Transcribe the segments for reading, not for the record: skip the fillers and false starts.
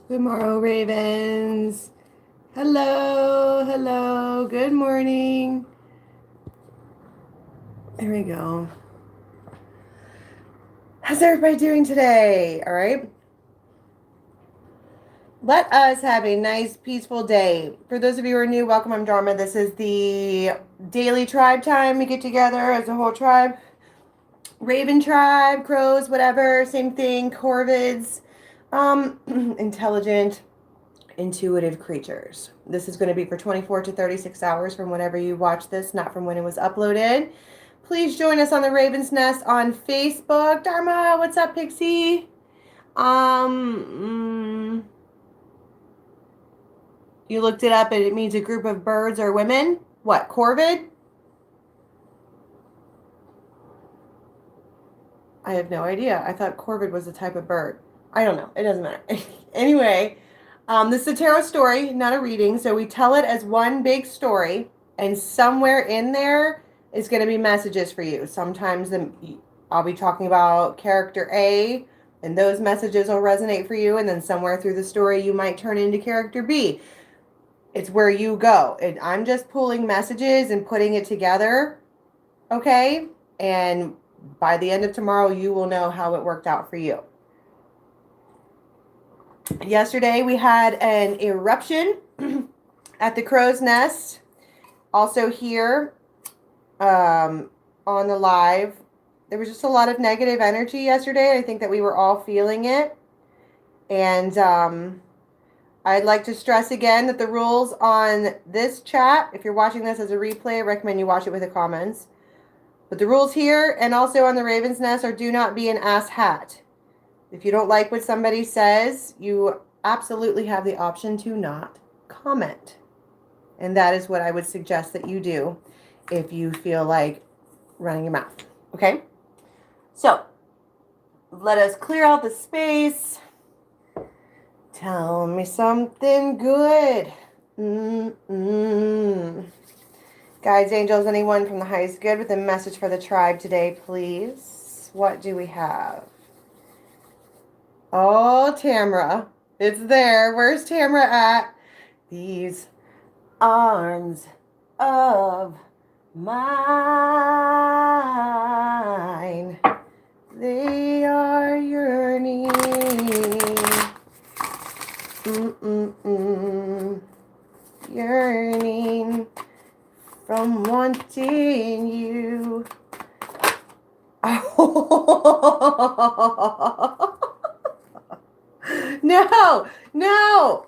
Tomorrow, Ravens. Hello, hello, good morning. There we go. How's everybody doing today? All right. Let us have a nice, peaceful day. For those of you who are new, welcome. I'm Dharma. This is the daily tribe time. We get together as a whole tribe. Raven tribe, crows, whatever, same thing, corvids, intelligent, intuitive creatures. This is going to be for 24 to 36 hours from whenever you watch this, not from when it was uploaded. Please join us on the Raven's Nest on Facebook. Dharma, what's up, Pixie? You looked it up and it means a group of birds or women. What, corvid? I have no idea. I thought corvid was a type of bird. I don't know. It doesn't matter. Anyway, this is a tarot story, not a reading. So we tell it as one big story, and somewhere in there is going to be messages for you. Sometimes I'll be talking about character A, and those messages will resonate for you. And then somewhere through the story, you might turn into character B. It's where you go. And I'm just pulling messages and putting it together. Okay? And by the end of tomorrow, you will know how it worked out for you. Yesterday, we had an eruption at the crow's nest. Also here on the live, there was just a lot of negative energy yesterday. I think that we were all feeling it. And I'd like to stress again that the rules on this chat, if you're watching this as a replay, I recommend you watch it with the comments. But the rules here and also on the Raven's Nest are do not be an ass hat. If you don't like what somebody says, you absolutely have the option to not comment. And that is what I would suggest that you do if you feel like running your mouth. Okay? So, let us clear out the space. Tell me something good. Guides, angels, anyone from the highest good with a message for the tribe today, please. What do we have? Oh, Tamra. It's there. Where's Tamra at? These arms of mine, they are yearning. Yearning from wanting you. No, no.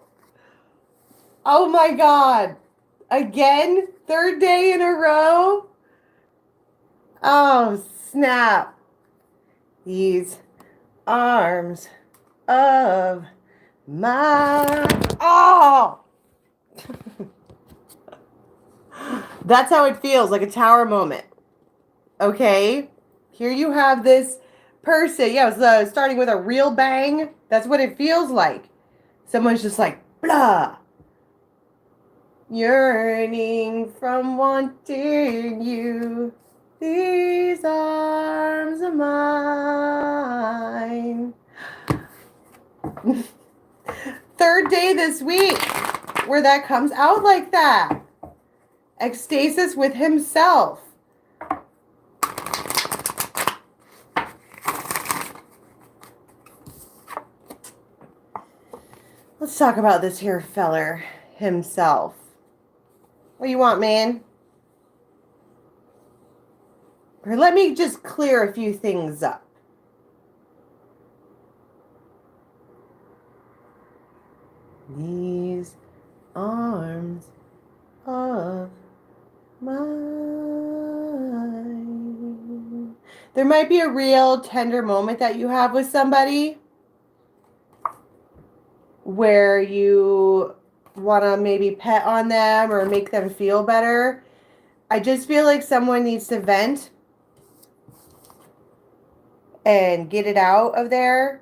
Oh my God. Again? Third day in a row? Oh, snap. These arms of mine. Oh! That's how it feels, like a tower moment. Okay? Here you have this person. Yeah, it was starting with a real bang. That's what it feels like. Someone's just like, blah. Yearning from wanting you. These arms of mine. Third day this week where that comes out like that. Ecstasis with himself. Let's talk about this here feller himself. What do you want, man? Or let me just clear a few things up. These arms of mine. There might be a real tender moment that you have with somebody where you want to maybe pet on them or make them feel better. I just feel like someone needs to vent and get it out of there.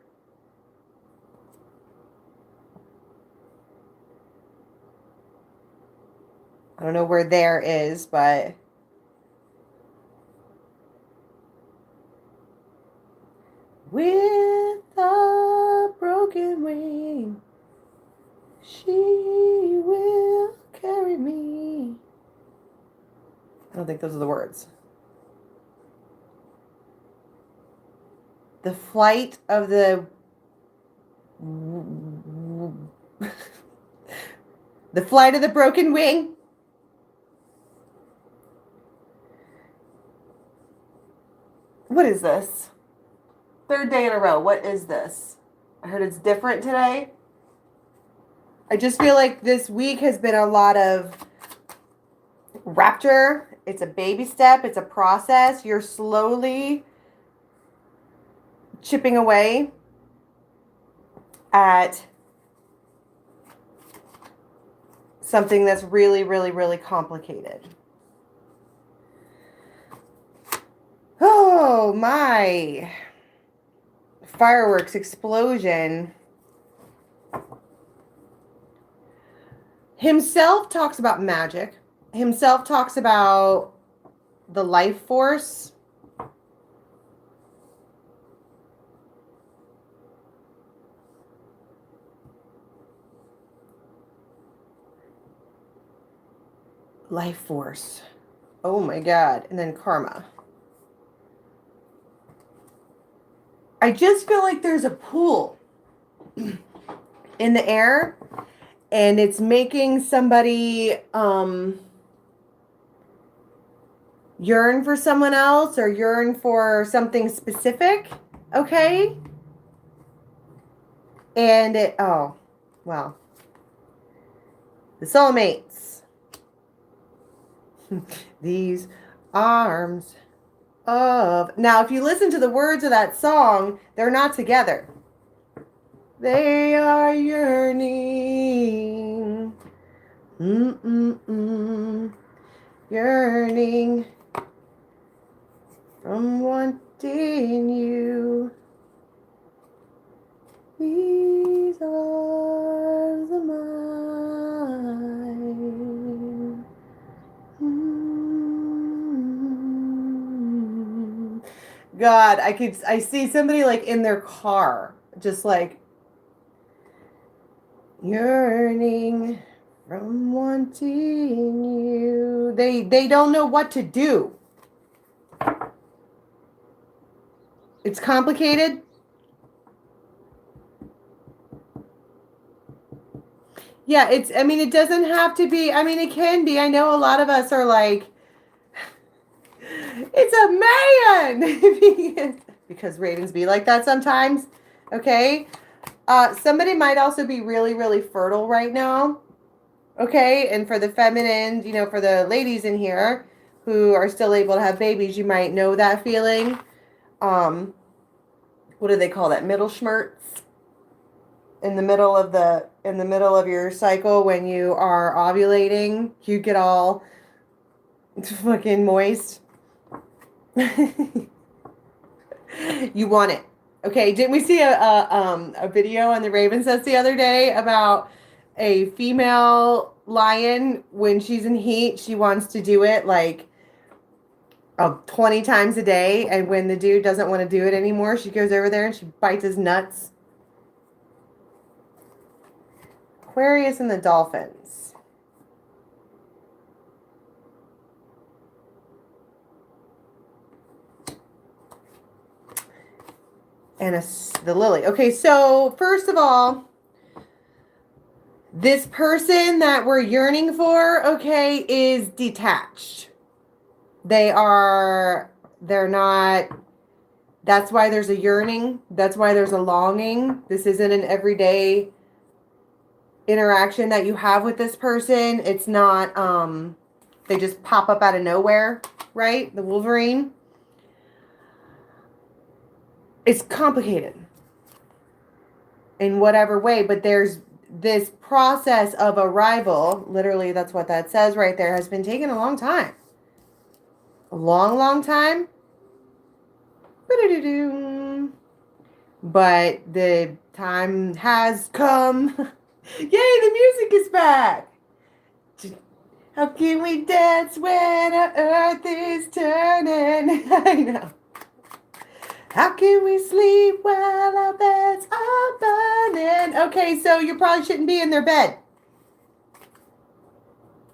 I don't know where there is, but with a broken wing, She will carry me. I don't think those are the words. The flight of the... the flight of the broken wing. What is this? Third day in a row. What is this? I heard it's different today. I just feel like this week has been a lot of rapture. It's a baby step. It's a process. You're slowly chipping away at something that's really, really, really complicated. Oh, my fireworks explosion. Himself talks about magic. Himself talks about the life force. Life force. Oh my God. And then karma. I just feel like there's a pool in the air, and it's making somebody yearn for someone else or yearn for something specific. Okay. And it, oh, well, the soulmates. These arms of... Now, if you listen to the words of that song, they're not together. They are yearning. Yearning from wanting you. These arms of mine. God, I see somebody like in their car, just like yearning from wanting you. They don't know what to do. It's complicated. Yeah, I mean, it doesn't have to be, I mean, it can be. I know a lot of us are like, it's a man. Because ravens be like that sometimes. Okay. Somebody might also be really, really fertile right now. Okay. And for the feminine, you know, for the ladies in here who are still able to have babies, you might know that feeling. What do they call that? Middle schmerz. In the middle of your cycle, when you are ovulating, you get all fucking moist. You want it. Okay, didn't we see a video on the Ravens Nest the other day about a female lion, when she's in heat, she wants to do it like 20 times a day, and when the dude doesn't want to do it anymore, she goes over there and she bites his nuts. Aquarius and the dolphins. And the lily. Okay, so first of all, this person that we're yearning for, okay, is detached. They're not, that's why there's a yearning. That's why there's a longing. This isn't an everyday interaction that you have with this person. It's not, they just pop up out of nowhere, right? The Wolverine. It's complicated in whatever way, but there's this process of arrival. Literally, that's what that says right there. Has been taking a long time. A long, long time. But the time has come. Yay, the music is back. How can we dance when our earth is turning? I know. How can we sleep while our beds are burning? then, okay, so you probably shouldn't be in their bed.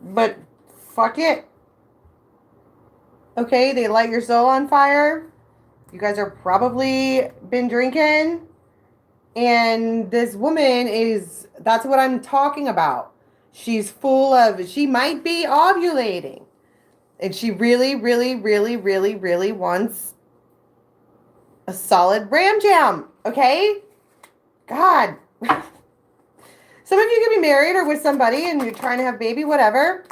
But fuck it. Okay, they light your soul on fire. You guys are probably been drinking. And this woman that's what I'm talking about. She's she might be ovulating. And she really, really, really, really, really wants a solid ram jam. Okay? God. Some of you could be married or with somebody and you're trying to have a baby, whatever.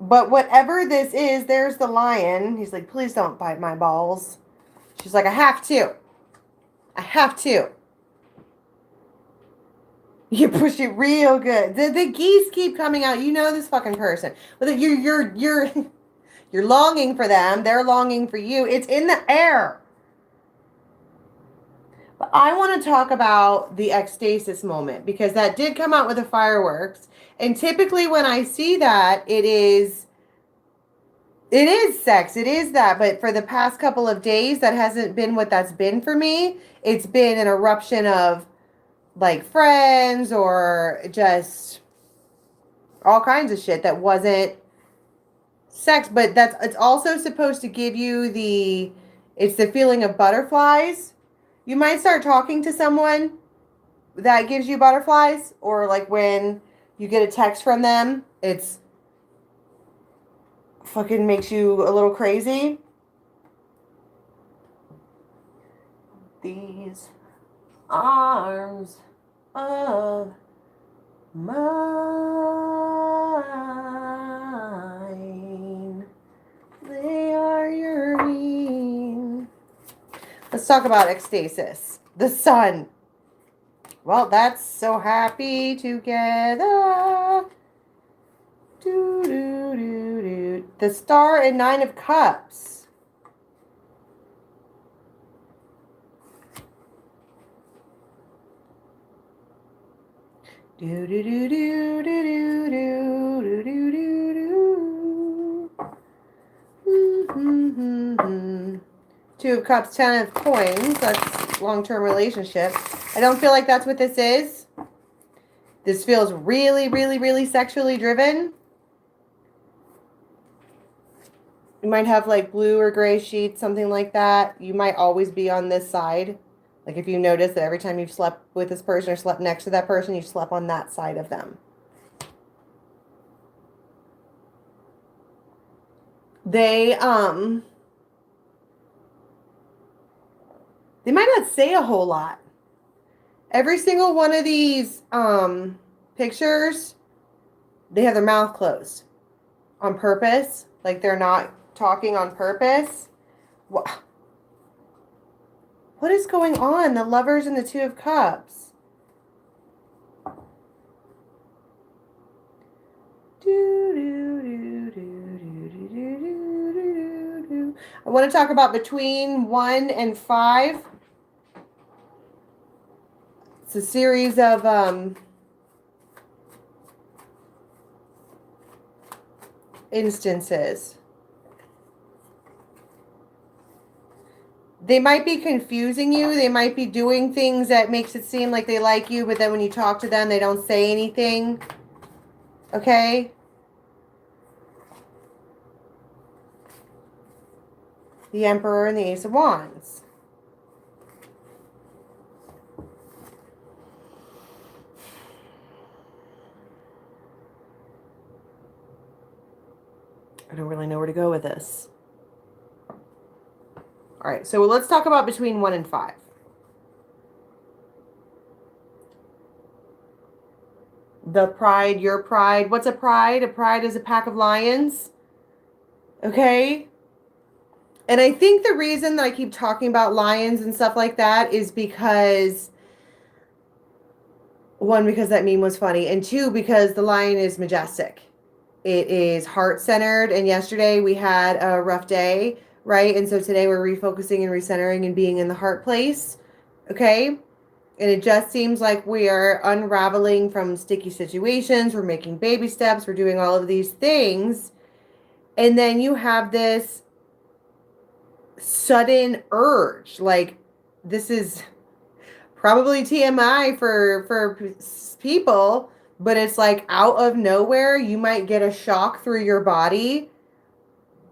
But whatever this is, there's the lion. He's like, please don't bite my balls. She's like, I have to. I have to. You push it real good. The geese keep coming out. You know this fucking person. But you're longing for them. They're longing for you. It's in the air. But I want to talk about the ecstasis moment because that did come out with the fireworks. And typically when I see that, it is sex. It is that. But for the past couple of days, that hasn't been what that's been for me. It's been an eruption of like friends or just all kinds of shit that wasn't sex. But it's also supposed to give you it's the feeling of butterflies. You might start talking to someone that gives you butterflies, or like when you get a text from them, it's fucking makes you a little crazy. These arms of mine, they are yearning. Let's talk about ecstasis. The sun. Well, that's so happy together. Do, do, do, do. The star and 9 of cups. Do, do, do, do, do, do, do, do, do, do. Mm-hmm. 2 of cups, 10 of coins. That's long-term relationship. I don't feel like that's what this is. This feels really, really, really sexually driven. You might have like blue or gray sheets, something like that. You might always be on this side. Like if you notice that every time you've slept with this person or slept next to that person, you slept on that side of them. They might not say a whole lot. Every single one of these pictures, they have their mouth closed on purpose. Like they're not talking on purpose. What is going on? The Lovers and the 2 of Cups. I want to talk about between 1 and 5. It's a series of instances. They might be confusing you. They might be doing things that makes it seem like they like you, but then when you talk to them, they don't say anything. Okay? The Emperor and the Ace of Wands. I don't really know where to go with this. All right, so let's talk about between 1 and 5. The pride, your pride. What's a pride? A pride is a pack of lions. Okay? And I think the reason that I keep talking about lions and stuff like that is because, 1, because that meme was funny, and 2, because the lion is majestic. It is heart-centered, and yesterday we had a rough day, right? And so today we're refocusing and recentering and being in the heart place, okay? And it just seems like we are unraveling from sticky situations. We're making baby steps. We're doing all of these things. And then you have this sudden urge, like this is probably TMI for people, but it's like out of nowhere, you might get a shock through your body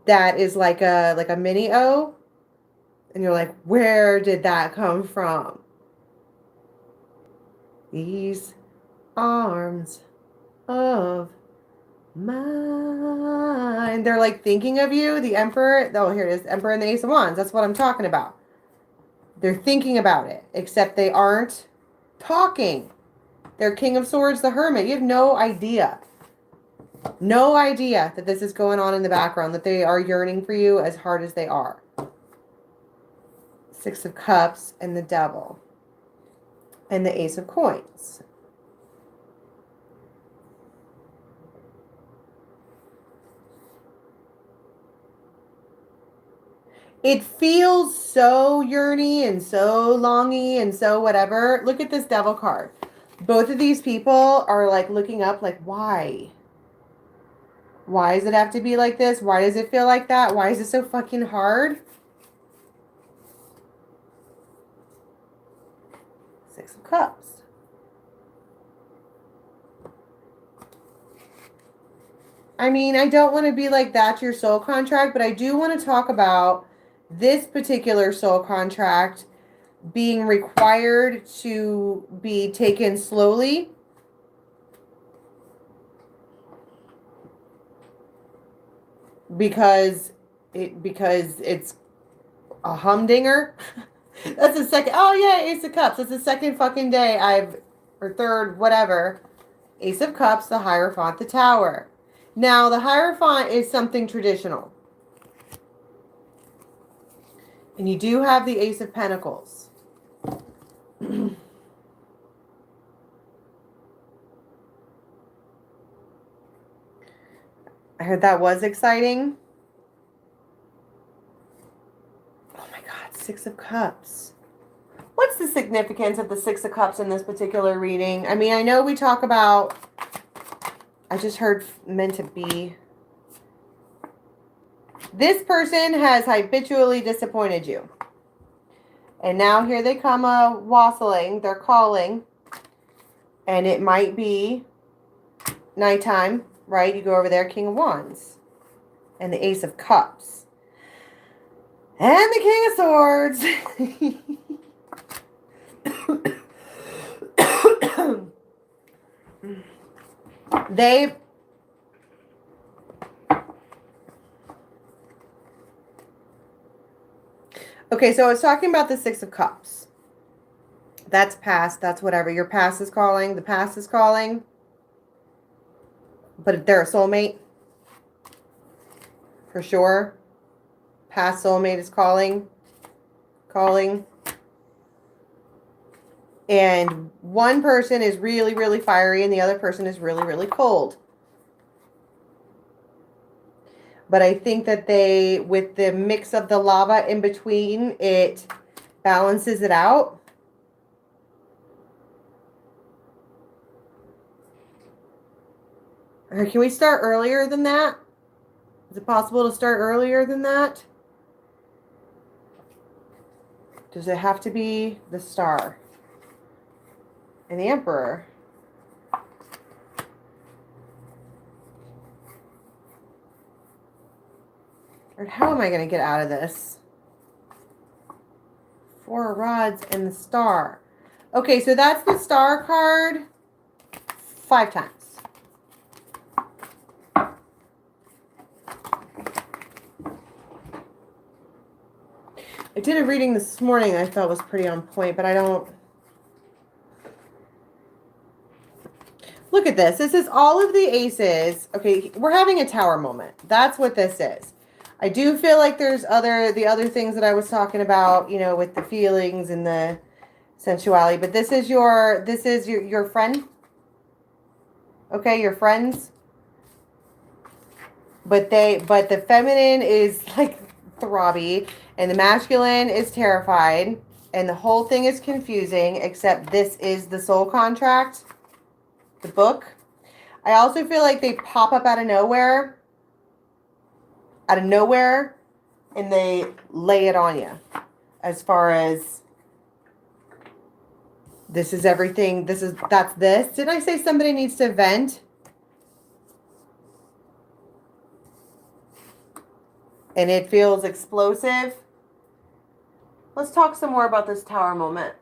that is like a mini O, and you're like, where did that come from? These arms of mine. They're like thinking of you, the Emperor. Oh, here it is, Emperor and the Ace of Wands. That's what I'm talking about. They're thinking about it, except they aren't talking. They're King of Swords, the Hermit. You have no idea. No idea that this is going on in the background, that they are yearning for you as hard as they are. Six of Cups and the Devil. And the Ace of Coins. It feels so yearny and so longy and so whatever. Look at this Devil card. Both of these people are like looking up like, why? Why does it have to be like this? Why does it feel like that? Why is it so fucking hard? Six of Cups. I mean, I don't want to be like that's your soul contract, but I do want to talk about this particular soul contract being required to be taken slowly. Because it's a humdinger. That's the second. Oh yeah, Ace of Cups. That's the second fucking day or third, whatever. Ace of Cups, the Hierophant, the Tower. Now, the Hierophant is something traditional. And you do have the Ace of Pentacles. I heard that was exciting. Oh my God, Six of Cups. What's the significance of the Six of Cups in this particular reading? I mean, I know we talk about, I just heard meant to be. This person has habitually disappointed you. And now here they come wassailing. They're calling. And it might be nighttime, right? You go over there, King of Wands. And the Ace of Cups. And the King of Swords. They... Okay, so I was talking about the Six of Cups. That's past. That's whatever. Your past is calling. The past is calling. But they're a soulmate. For sure. Past soulmate is calling. Calling. And one person is really, really fiery and the other person is really, really cold. But I think that they, with the mix of the lava in between, it balances it out. Or can we start earlier than that? Is it possible to start earlier than that? Does it have to be the Star and the Emperor? Or how am I going to get out of this? Four of Rods and the Star. Okay, so that's the Star card 5 times. I did a reading this morning I felt was pretty on point, but I don't... Look at this. This is all of the aces. Okay, we're having a tower moment. That's what this is. I do feel like there's the other things that I was talking about, you know, with the feelings and the sensuality. But this is your friend. Okay, your friends. But the feminine is like throbby and the masculine is terrified and the whole thing is confusing, except this is the soul contract, the book. I also feel like they pop up out of nowhere, and they lay it on you as far as This is everything. That's this. Didn't I say somebody needs to vent? And it feels explosive. Let's talk some more about this Tower moment.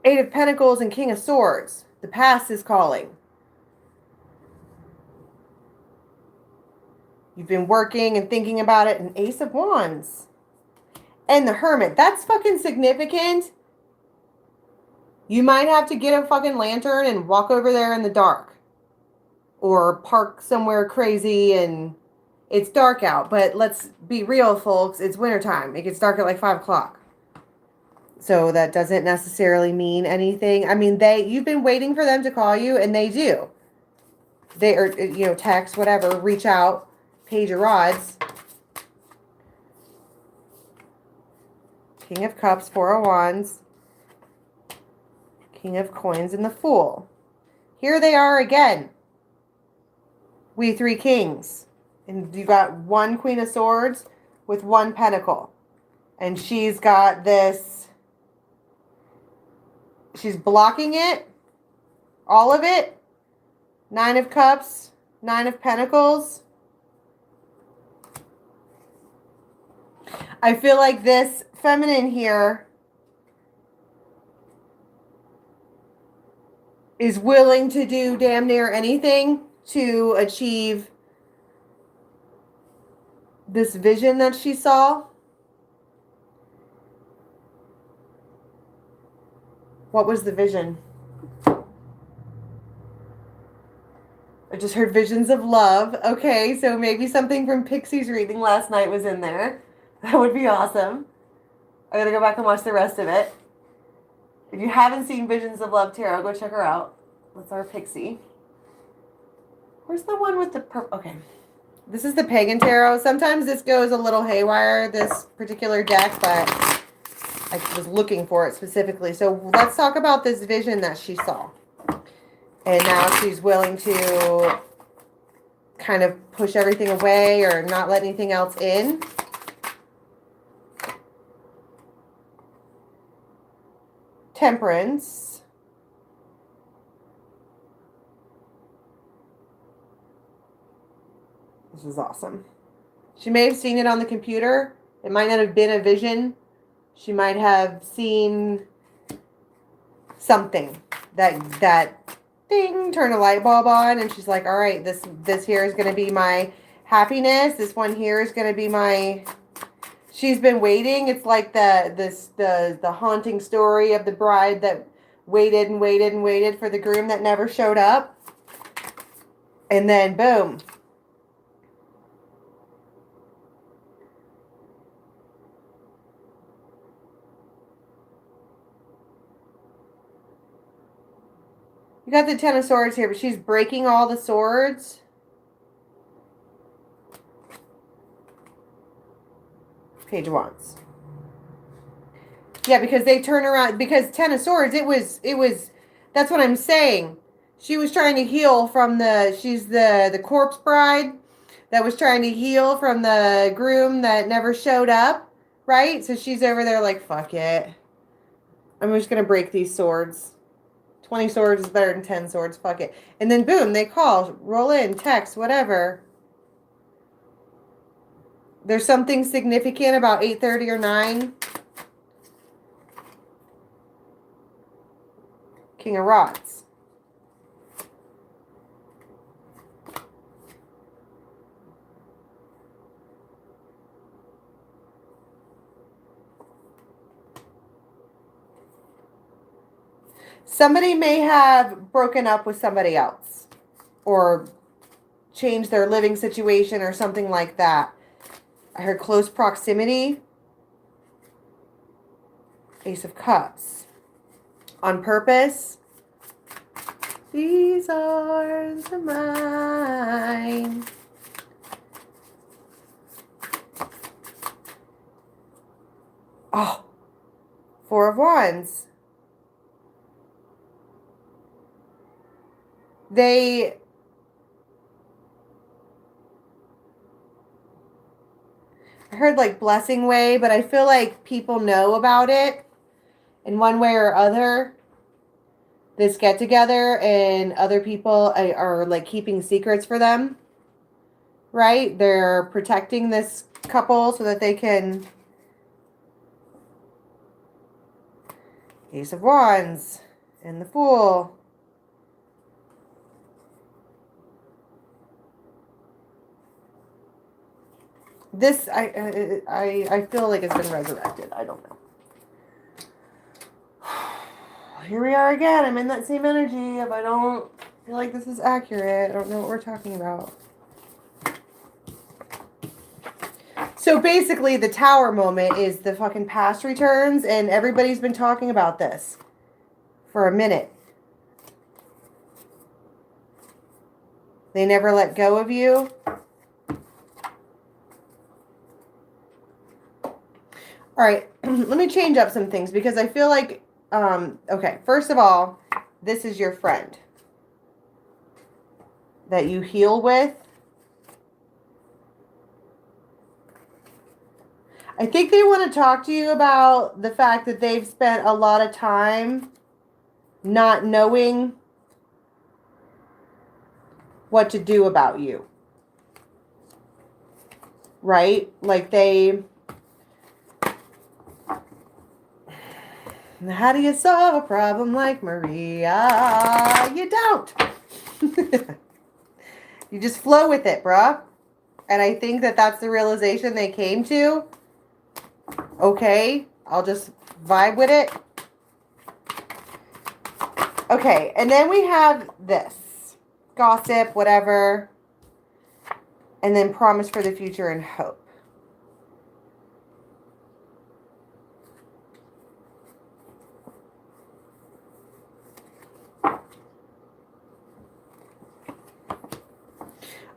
Eight of Pentacles and King of Swords. The past is calling. You've been working and thinking about it. An Ace of Wands. And the Hermit. That's fucking significant. You might have to get a fucking lantern and walk over there in the dark. Or park somewhere crazy and it's dark out. But let's be real, folks. It's wintertime. It gets dark at like 5 o'clock. So that doesn't necessarily mean anything. I mean, you've been waiting for them to call you, and they do. They are, text, whatever, reach out, page your rods. King of Cups, Four of Wands, King of Coins, and the Fool. Here they are again. We three kings. And you got one Queen of Swords with one Pentacle. And she's got this. She's blocking it. All of it. Nine of Cups. Nine of Pentacles. I feel like this feminine here is willing to do damn near anything to achieve this vision that she saw. What was the vision? I just heard visions of love. Okay, so maybe something from Pixie's reading last night was in there. That would be awesome. I gotta go back and watch the rest of it. If you haven't seen Visions of Love Tarot, go check her out. That's our Pixie. Where's the one with the purple? Okay. This is the Pagan Tarot. Sometimes this goes a little haywire, this particular deck, but I was looking for it specifically. So let's talk about this vision that she saw. And now she's willing to kind of push everything away or not let anything else in. Temperance. This is awesome. She may have seen it on the computer. It might not have been a vision. She might have seen something that ding, turn a light bulb on, and she's like, all right, this here is going to be my happiness. This one here is going to be my... She's been waiting. It's like the haunting story of the bride that waited and waited and waited for the groom that never showed up. And then boom. You got the Ten of Swords here, but she's breaking all the swords. Page of Wands. Yeah, because they turn around, because Ten of Swords, it was, that's what I'm saying. She was trying to heal from she's the corpse bride that was trying to heal from the groom that never showed up, right? So she's over there like, fuck it. I'm just going to break these swords. 20 swords is better than 10 swords, fuck it. And then boom, they call, roll in, text, whatever. There's something significant about 8:30 or 9. King of Rods. Somebody may have broken up with somebody else or changed their living situation or something like that. I heard close proximity. Ace of Cups. On purpose. These arms are mine. Oh. Four of Wands. I heard like blessing way, but I feel like people know about it in one way or other. This get together and other people are like keeping secrets for them, right? They're protecting this couple so that they can. Ace of Wands and the Fool. This I feel like it's been resurrected. I don't know. Here we are again. I'm in that same energy. If I don't feel like this is accurate, I don't know what we're talking about. So basically, the Tower moment is the fucking past returns, and everybody's been talking about this for a minute. They never let go of you. All right, let me change up some things because I feel like, okay, first of all, this is your friend that you heal with. I think they want to talk to you about the fact that they've spent a lot of time not knowing what to do about you. Right? Like how do you solve a problem like Maria? You don't. You just flow with it, bruh. And I think that that's the realization they came to. Okay, I'll just vibe with it. Okay, and then we have this. Gossip, whatever. And then promise for the future and hope.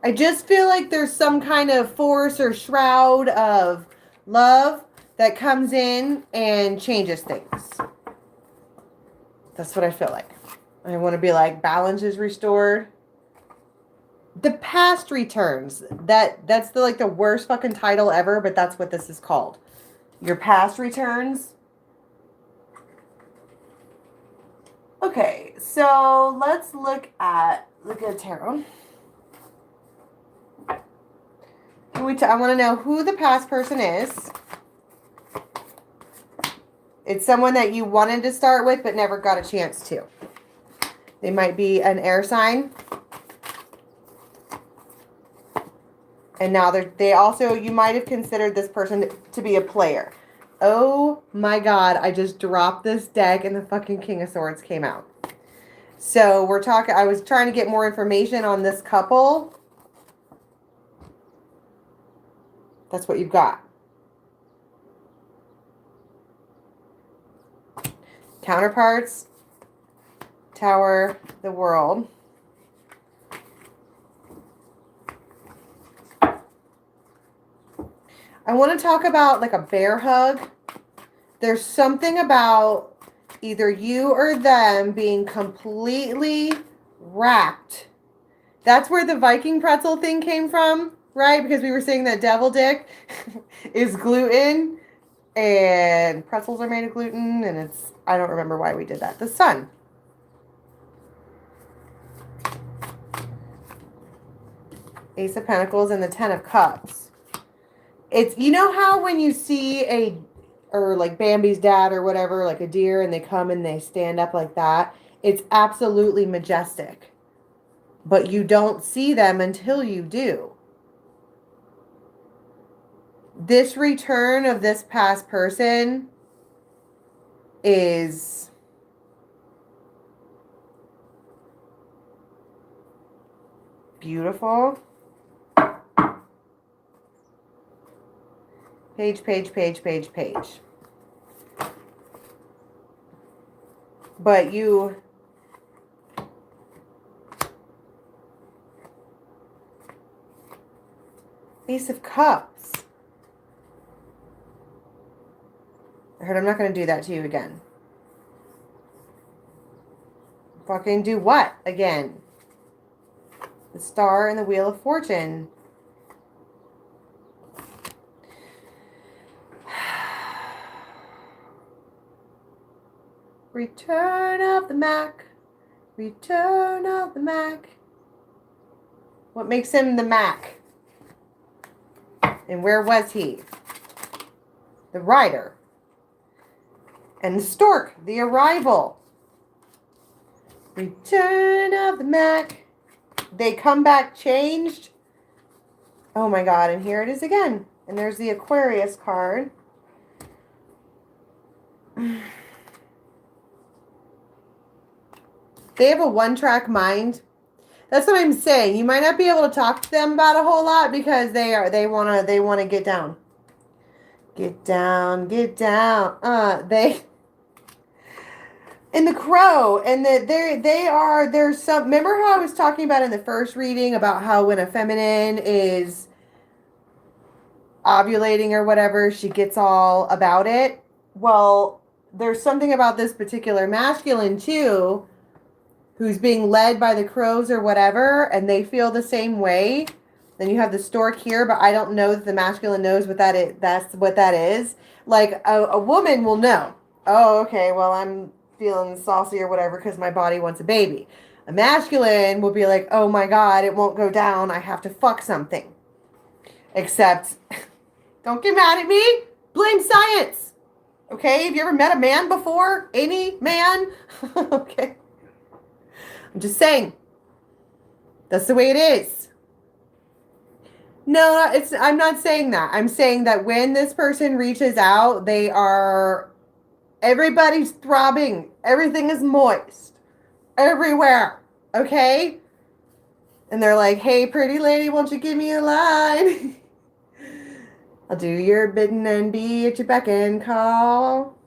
I just feel like there's some kind of force or shroud of love that comes in and changes things. That's what I feel like. I want to be like, balance is restored. The past returns. That's the worst fucking title ever, but that's what this is called. Your past returns. Okay, so let's look at tarot. I want to know who the past person is. It's someone that you wanted to start with but never got a chance to. They might be an air sign. And now they also, you might have considered this person to be a player. Oh my God, I just dropped this deck and the fucking King of Swords came out. So I was trying to get more information on this couple. That's what you've got. Counterparts, Tower, the World. I want to talk about like a bear hug. There's something about either you or them being completely wrapped. That's where the Viking pretzel thing came from, right? Because we were saying that devil dick is gluten and pretzels are made of gluten, and I don't remember why we did that. The sun. Ace of Pentacles and the Ten of Cups. It's, you know how when you see or like Bambi's dad or whatever, like a deer, and they come and they stand up like that? It's absolutely majestic. But you don't see them until you do. This return of this past person is beautiful. Page, page, page, page, page. But you... Ace of Cups. I heard I'm not going to do that to you again. Fucking do what again? The Star and the Wheel of Fortune. Return of the Mac. Return of the Mac. What makes him the Mac? And where was he? The Rider. And the Stork, the Arrival. Return of the Mac. They come back changed. Oh my God, and here it is again. And there's the Aquarius card. They have a one-track mind. That's what I'm saying. You might not be able to talk to them about a whole lot because they wanna get down. Get down, get down. In the Crow, and there's some, remember how I was talking about in the first reading about how when a feminine is ovulating or whatever, she gets all about it? Well, there's something about this particular masculine too, who's being led by the crows or whatever, and they feel the same way. Then you have the Stork here, but I don't know that the masculine knows what that is. That's what that is. Like a woman will know. Oh, okay, well, I'm feeling saucy or whatever because my body wants a baby. A masculine will be like, oh my God, it won't go down. I have to fuck something. Except, don't get mad at me. Blame science. Okay? Have you ever met a man before? Any man? Okay. I'm just saying. That's the way it is. No, I'm not saying that. I'm saying that when this person reaches out, everybody's throbbing. Everything is moist. Everywhere. Okay? And they're like, hey, pretty lady, won't you give me a line? I'll do your bidding and be at your beck and call.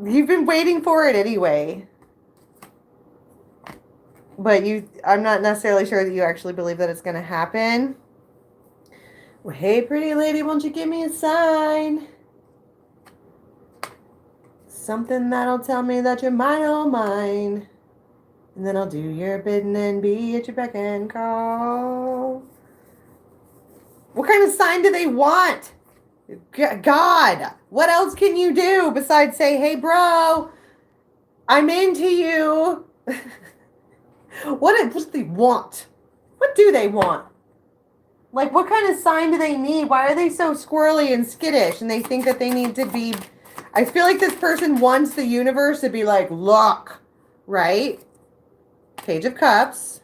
You've been waiting for it anyway. But I'm not necessarily sure that you actually believe that it's going to happen. Well, hey, pretty lady, won't you give me a sign? Something that'll tell me that you're mine, oh mine. And then I'll do your bidding and be at your beck and call. What kind of sign do they want? God, what else can you do besides say, hey, bro, I'm into you? What do they want? What do they want? Like, what kind of sign do they need? Why are they so squirrely and skittish? And they think that they need to be... I feel like this person wants the universe to be like, look, right? Page of Cups.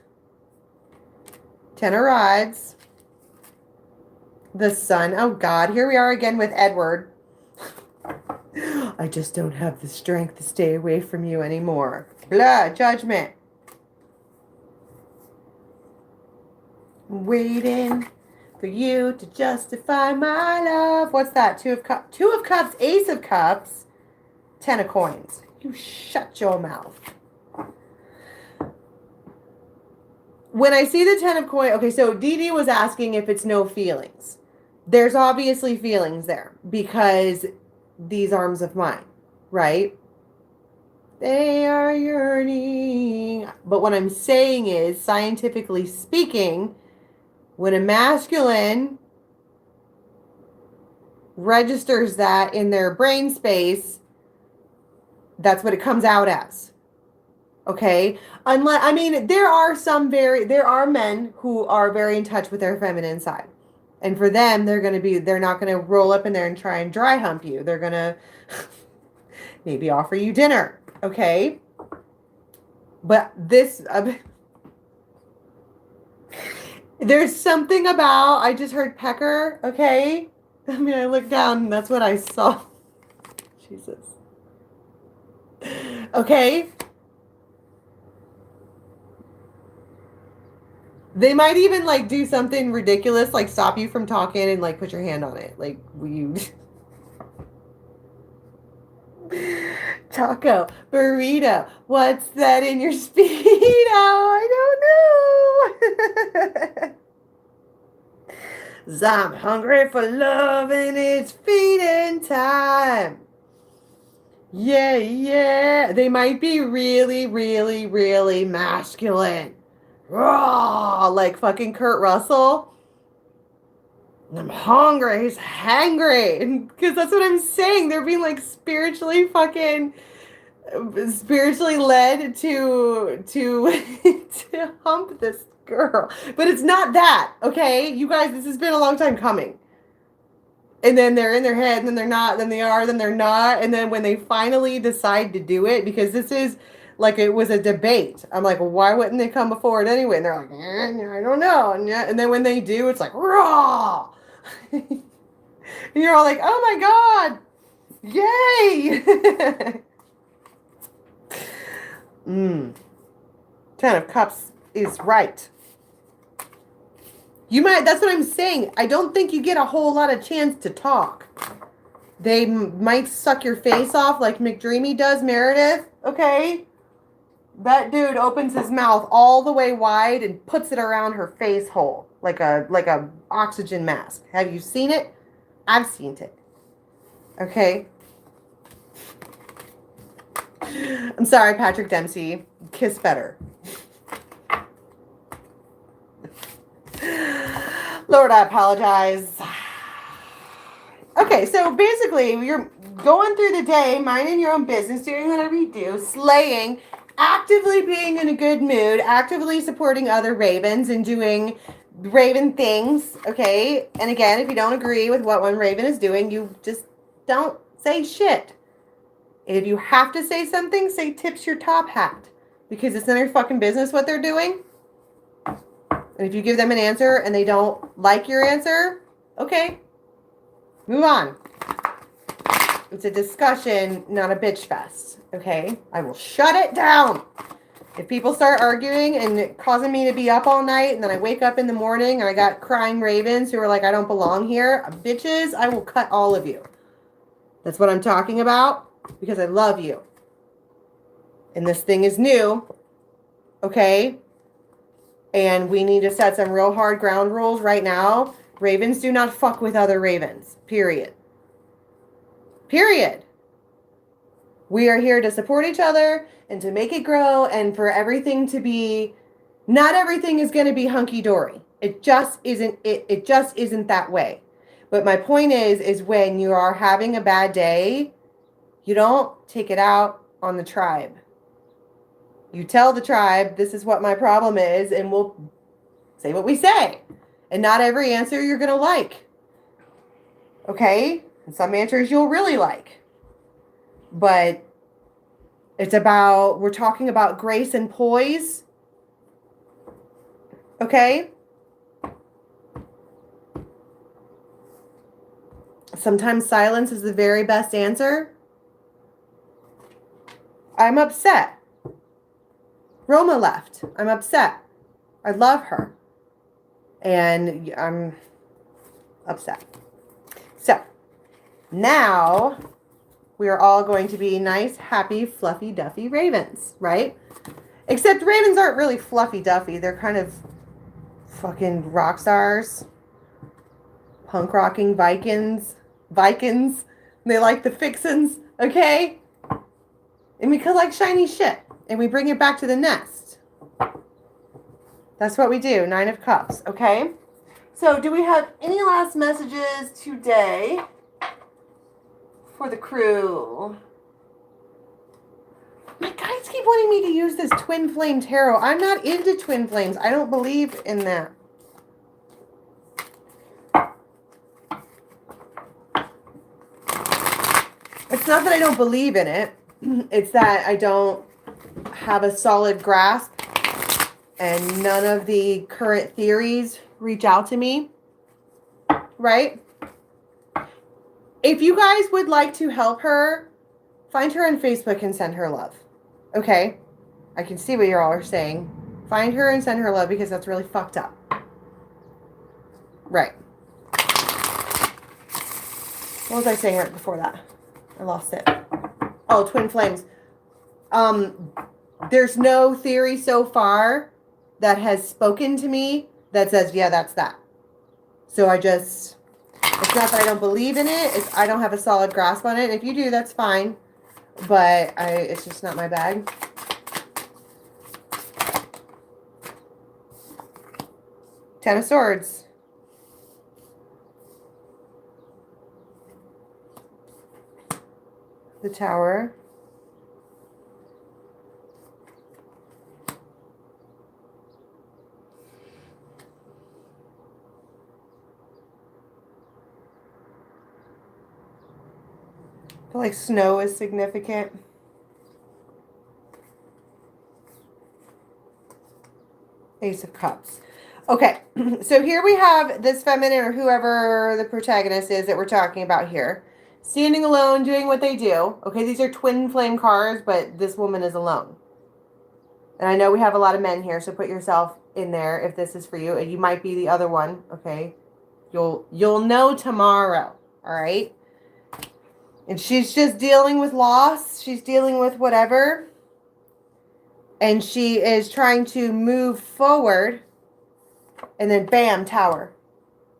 Ten of Rods. The Sun. Oh, God. Here we are again with Edward. I just don't have the strength to stay away from you anymore. Blah. Judgment. Waiting for you to justify my love. What's that? Two of Cups, Ace of Cups, Ten of Coins. You shut your mouth. When I see the Ten of Coins, okay, so Dee Dee was asking if it's no feelings. There's obviously feelings there because these arms of mine, right? They are yearning. But what I'm saying is, scientifically speaking, when a masculine registers that in their brain space, that's what it comes out as. Okay? Unless, I mean, there are men who are very in touch with their feminine side. And for them, they're not going to roll up in there and try and dry hump you. They're going to maybe offer you dinner. Okay? But this... there's something about, I just heard pecker, okay? I mean, I looked down and that's what I saw. Jesus. Okay? They might even, like, do something ridiculous, like stop you from talking and, like, put your hand on it. Like, you... Taco, burrito, what's that in your Speedo? I don't know. 'Cause I'm hungry for love and it's feeding time. Yeah, yeah. They might be really, really, really masculine. Raw, like fucking Kurt Russell. I'm hungry. He's hangry. Because that's what I'm saying. They're being like spiritually led to to hump this girl. But it's not that, okay? You guys, this has been a long time coming. And then they're in their head, and then they're not, then they are, then they're not. And then when they finally decide to do it, because this is like it was a debate. I'm like, well, why wouldn't they come before it anyway? And they're like, I don't know. And then when they do, it's like, raw. And you're all like, oh my God. Yay. Ten of Cups is right. That's what I'm saying. I don't think you get a whole lot of chance to talk. They might suck your face off like McDreamy does Meredith, okay? That dude opens his mouth all the way wide and puts it around her face hole like a oxygen mask. Have you seen it? I've seen it. Okay? I'm sorry, Patrick Dempsey. Kiss better. Lord, I apologize. Okay, so basically, you're going through the day, minding your own business, doing whatever you do, slaying, actively being in a good mood, actively supporting other ravens and doing raven things, okay? And again, if you don't agree with what one raven is doing, you just don't say shit. If you have to say something, say tips your top hat. Because it's none of your fucking business what they're doing. And if you give them an answer and they don't like your answer, okay, move on. It's a discussion, not a bitch fest, okay? I will shut it down. If people start arguing and causing me to be up all night and then I wake up in the morning and I got crying ravens who are like, I don't belong here, bitches, I will cut all of you. That's what I'm talking about because I love you. And this thing is new, okay? And we need to set some real hard ground rules right now. Ravens do not fuck with other ravens. Period. Period. We are here to support each other and to make it grow and for everything to be, not everything is going to be hunky-dory. It just isn't, it just isn't that way. But my point is when you are having a bad day, you don't take it out on the tribe. You tell the tribe, this is what my problem is, and we'll say what we say. And not every answer you're going to like. Okay? And some answers you'll really like. But it's about, we're talking about grace and poise. Okay? Sometimes silence is the very best answer. I'm upset. Roma left. I'm upset. I love her. And I'm upset. So, now we are all going to be nice, happy, fluffy, duffy ravens, right? Except ravens aren't really fluffy duffy. They're kind of fucking rock stars. Punk rocking Vikings. They like the fixins, okay? And we collect shiny shit. And we bring it back to the nest. That's what we do. 9 of Cups. Okay? So, do we have any last messages today for the crew? My guys keep wanting me to use this twin flame tarot. I'm not into twin flames. I don't believe in that. It's not that I don't believe in it. It's that I don't have a solid grasp and none of the current theories reach out to me, right? If you guys would like to help her, find her on Facebook and send her love, okay? I can see what you all are saying. Find her and send her love because that's really fucked up. Right. What was I saying right before that? I lost it. Oh, twin flames. There's no theory so far that has spoken to me that says, yeah, that's that. So it's not that I don't believe in it. It's I don't have a solid grasp on it. If you do, that's fine. but it's just not my bag. Ten of Swords. The Tower. I feel like snow is significant. Ace of Cups. Okay, so here we have this feminine or whoever the protagonist is that we're talking about here. Standing alone, doing what they do. Okay, these are twin flame cards, but this woman is alone. And I know we have a lot of men here, so put yourself in there if this is for you. And you might be the other one, okay? You'll know tomorrow, all right? And she's just dealing with loss. She's dealing with whatever. And she is trying to move forward. And then bam, Tower.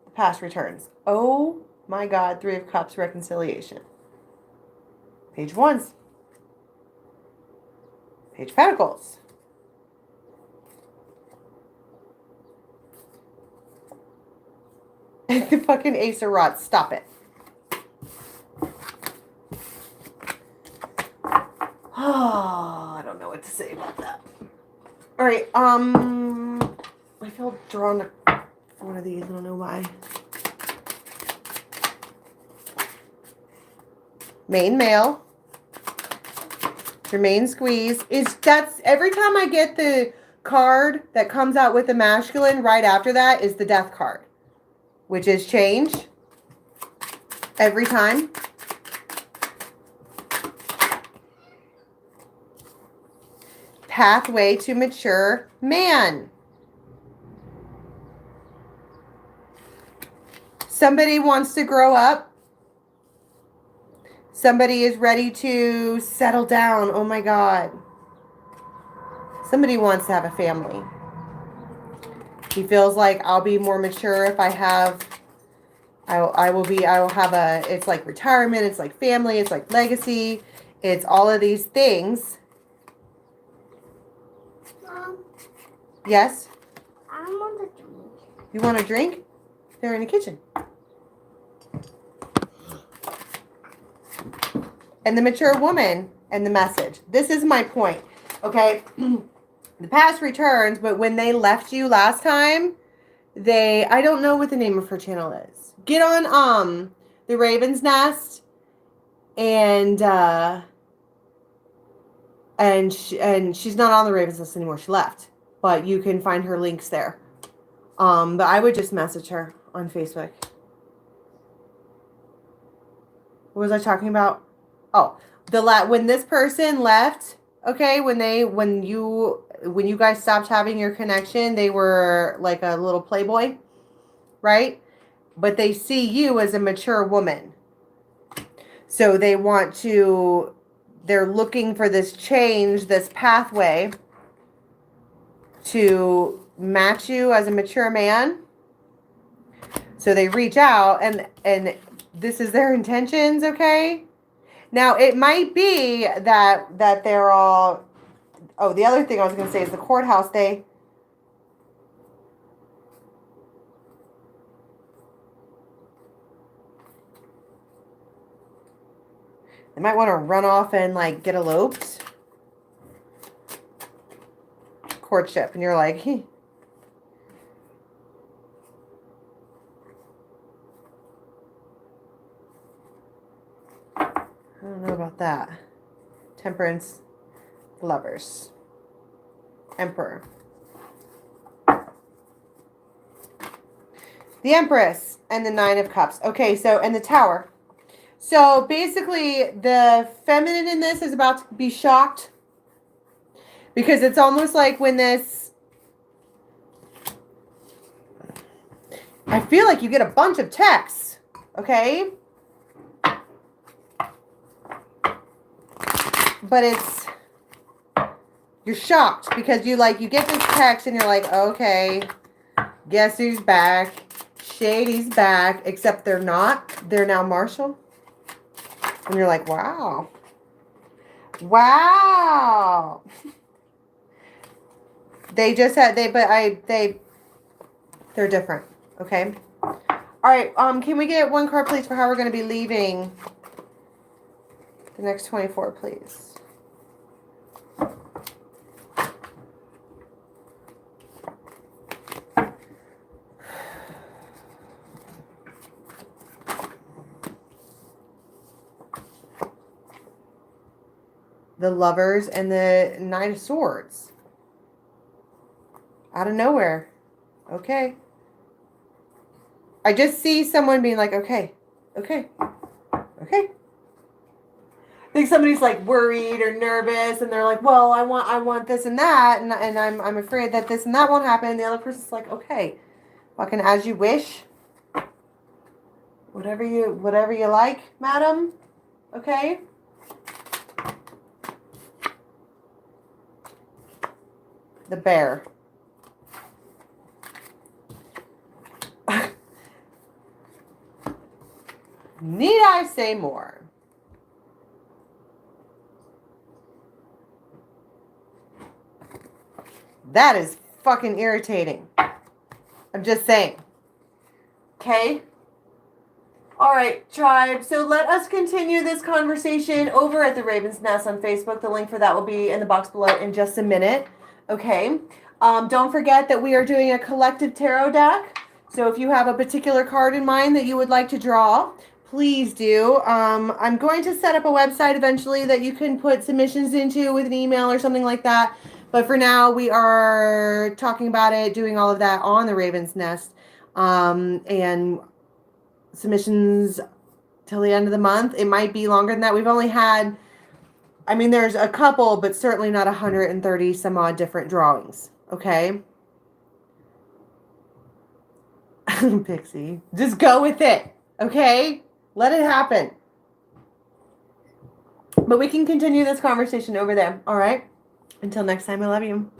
The past returns. Oh my God, Three of Cups, reconciliation. Page of Wands. Page of Pentacles. The fucking Ace of Rods. Stop it. Oh, I don't know what to say about that. All right, I feel drawn to one of these. I don't know why. Main male. Your main squeeze that's every time I get the card that comes out with the masculine, right after that is the death card, which is change every time. Pathway to mature man. Somebody wants to grow up. Somebody is ready to settle down. Oh my God. Somebody wants to have a family. He feels like I'll be more mature if I have, I will have a, it's like retirement, it's like family, it's like legacy, it's all of these things. Mom. Yes? I want a drink. You want a drink? They're in the kitchen. And the mature woman and the message. This is my point. Okay? The past returns, but when they left you last time, I don't know what the name of her channel is. Get on the Raven's Nest and she's not on the Raven's Nest anymore. She left. But you can find her links there. But I would just message her on Facebook. What was I talking about? Oh, when this person left, okay, when you guys stopped having your connection, they were like a little playboy, right? But they see you as a mature woman. So they're looking for this change, this pathway to match you as a mature man. So they reach out and this is their intentions, okay? Now, it might be that they're all... Oh, the other thing I was going to say is the courthouse day. They might want to run off and, like, get eloped. Courtship. And you're like, I don't know about that. Temperance. Lovers. Emperor. The Empress and the Nine of Cups. Okay, so, and the Tower. So, basically, the feminine in this is about to be shocked. Because it's almost like when this... I feel like you get a bunch of texts. Okay? But it's... You're shocked because you get this text and you're like, okay, guess who's back? Shady's back, except they're not. They're now Marshall. And you're like, wow. Wow. They just had they're different. Okay. All right. Can we get one card, please, for how we're going to be leaving the next 24, please? The Lovers and the Knight of Swords. Out of nowhere. Okay. I just see someone being like, okay. I think somebody's like worried or nervous and they're like, well, I want this and that, and I'm afraid that this and that won't happen. And the other person's like, okay, fucking as you wish. Whatever you like, madam. Okay? The Bear. Need I say more? That is fucking irritating. I'm just saying. Okay? All right, tribe. So let us continue this conversation over at the Raven's Nest on Facebook. The link for that will be in the box below in just a minute. Okay? Don't forget that we are doing a collective tarot deck. So if you have a particular card in mind that you would like to draw, please do. I'm going to set up a website eventually that you can put submissions into with an email or something like that. But for now, we are talking about it, doing all of that on the Raven's Nest. And submissions till the end of the month. It might be longer than that. We've only had, there's a couple, but certainly not 130 some odd different drawings. Okay? Pixie. Just go with it. Okay? Let it happen. But we can continue this conversation over there. All right? Until next time, I love you.